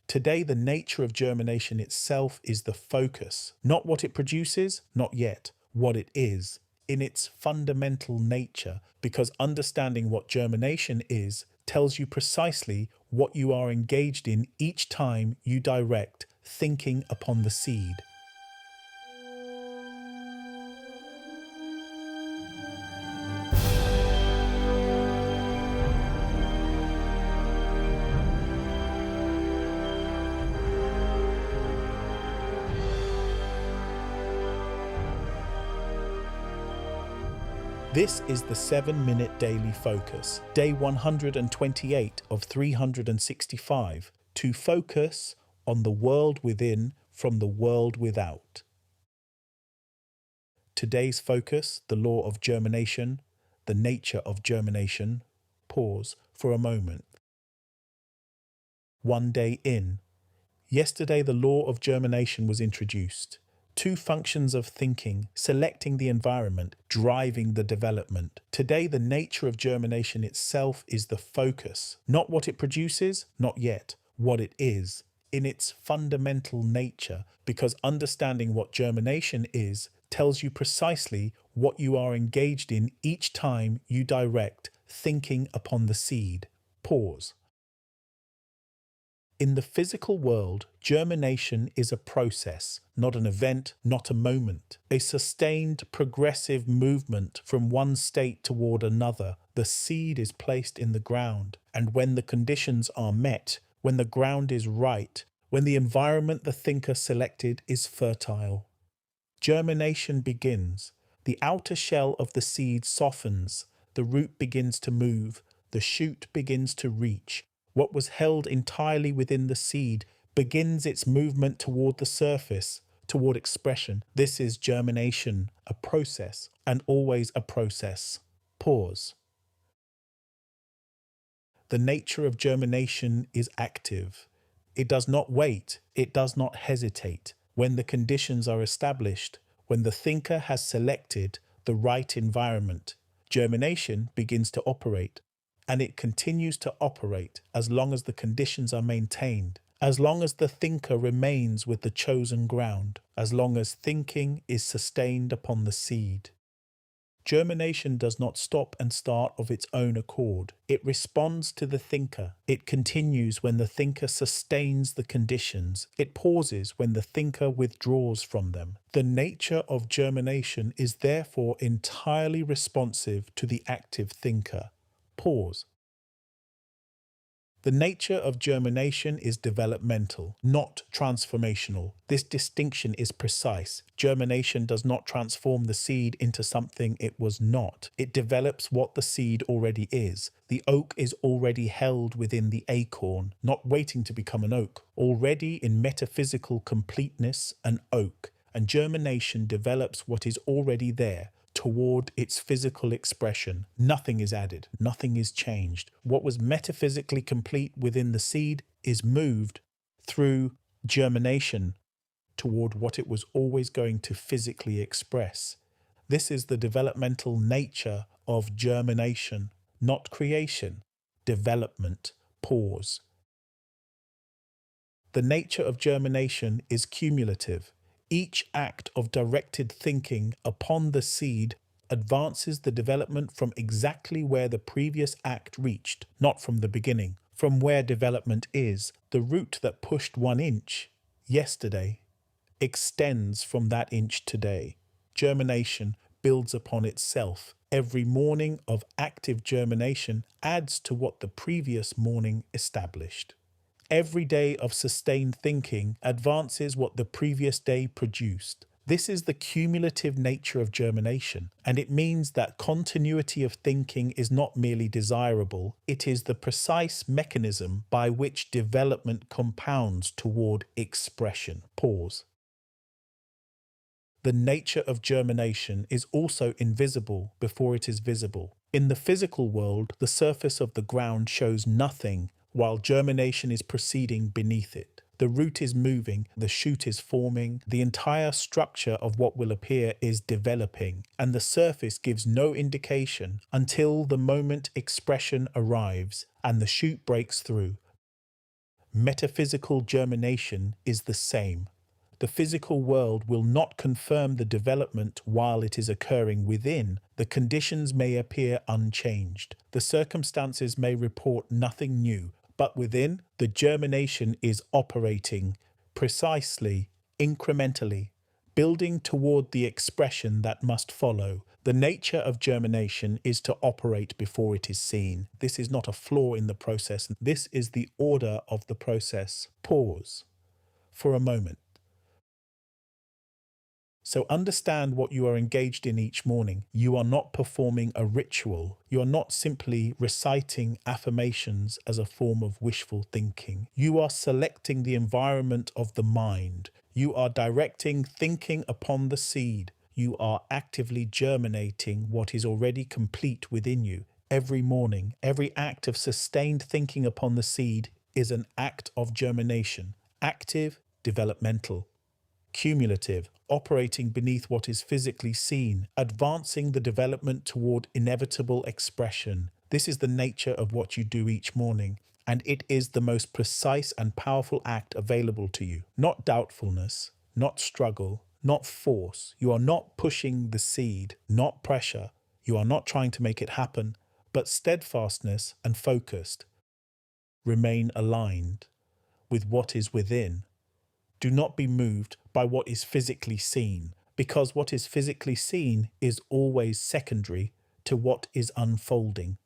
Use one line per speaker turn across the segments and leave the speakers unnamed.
Today, the nature of germination itself is the focus, not what it produces, not yet, what it is, in its fundamental nature, because understanding what germination is tells you precisely what you are engaged in each time you direct thinking upon the seed. This is the 7-minute daily focus, day 128 of 365, to focus on the world within from the world without. Today's focus, the law of germination, the nature of germination. Pause for a moment. One day in. Yesterday, the law of germination was introduced. Two functions of thinking, selecting the environment, driving the development. Today, the nature of germination itself is the focus, not what it produces, not yet, what it is, in its fundamental nature, because understanding what germination is tells you precisely what you are engaged in each time you direct thinking upon the seed. Pause. In the physical world, germination is a process, not an event, not a moment. A sustained, progressive movement from one state toward another. The seed is placed in the ground, and when the conditions are met, when the ground is right, when the environment the thinker selected is fertile, germination begins. The outer shell of the seed softens, the root begins to move, the shoot begins to reach. What was held entirely within the seed begins its movement toward the surface, toward expression. This is germination, a process, and always a process. Pause. The nature of germination is active. It does not wait, it does not hesitate. When the conditions are established, when the thinker has selected the right environment, germination begins to operate. And it continues to operate as long as the conditions are maintained, as long as the thinker remains with the chosen ground, as long as thinking is sustained upon the seed. Germination does not stop and start of its own accord. It responds to the thinker. It continues when the thinker sustains the conditions. It pauses when the thinker withdraws from them. The nature of germination is therefore entirely responsive to the active thinker. Pause. The nature of germination is developmental, not transformational. This distinction is precise. Germination does not transform the seed into something it was not. It develops what the seed already is. The oak is already held within the acorn, not waiting to become an oak. Already in metaphysical completeness, an oak. And germination develops what is already there, toward its physical expression. Nothing is added, nothing is changed. What was metaphysically complete within the seed is moved through germination toward what it was always going to physically express. This is the developmental nature of germination, not creation. Development. Pause. The nature of germination is cumulative. Each act of directed thinking upon the seed advances the development from exactly where the previous act reached, not from the beginning, from where development is. The root that pushed 1 inch yesterday extends from that inch today. Germination builds upon itself. Every morning of active germination adds to what the previous morning established. Every day of sustained thinking advances what the previous day produced. This is the cumulative nature of germination, and it means that continuity of thinking is not merely desirable, it is the precise mechanism by which development compounds toward expression. Pause. The nature of germination is also invisible before it is visible. In the physical world, the surface of the ground shows nothing while germination is proceeding beneath it. The root is moving, the shoot is forming, the entire structure of what will appear is developing, and the surface gives no indication until the moment expression arrives and the shoot breaks through. Metaphysical germination is the same. The physical world will not confirm the development while it is occurring within. The conditions may appear unchanged. The circumstances may report nothing new, but within, the germination is operating precisely, incrementally, building toward the expression that must follow. The nature of germination is to operate before it is seen. This is not a flaw in the process. This is the order of the process. Pause for a moment. So understand what you are engaged in each morning. You are not performing a ritual. You are not simply reciting affirmations as a form of wishful thinking. You are selecting the environment of the mind. You are directing thinking upon the seed. You are actively germinating what is already complete within you. Every morning, every act of sustained thinking upon the seed is an act of germination, active, developmental. Cumulative, operating beneath what is physically seen, advancing the development toward inevitable expression. This is the nature of what you do each morning, and it is the most precise and powerful act available to you. Not doubtfulness, not struggle, not force. You are not pushing the seed, not pressure. You are not trying to make it happen, but steadfastness and focused. Remain aligned with what is within. Do not be moved by what is physically seen, because what is physically seen is always secondary to what is unfolding.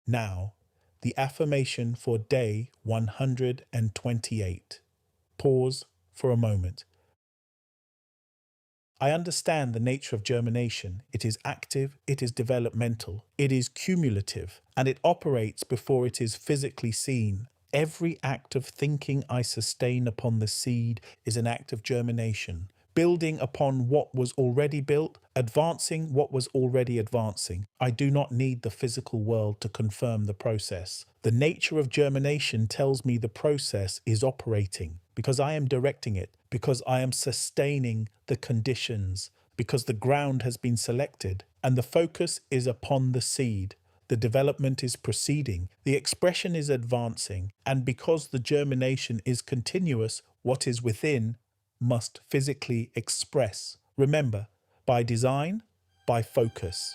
Now, the affirmation for day 128. Pause for a moment. I understand the nature of germination. It is active, it is developmental, it is cumulative, and it operates before it is physically seen. Every act of thinking I sustain upon the seed is an act of germination, building upon what was already built, advancing what was already advancing. I do not need the physical world to confirm the process. The nature of germination tells me the process is operating because I am directing it, because I am sustaining the conditions, because the ground has been selected and the focus is upon the seed. The development is proceeding, the expression is advancing, and because the germination is continuous, what is within must physically express. Remember, by design, by focus.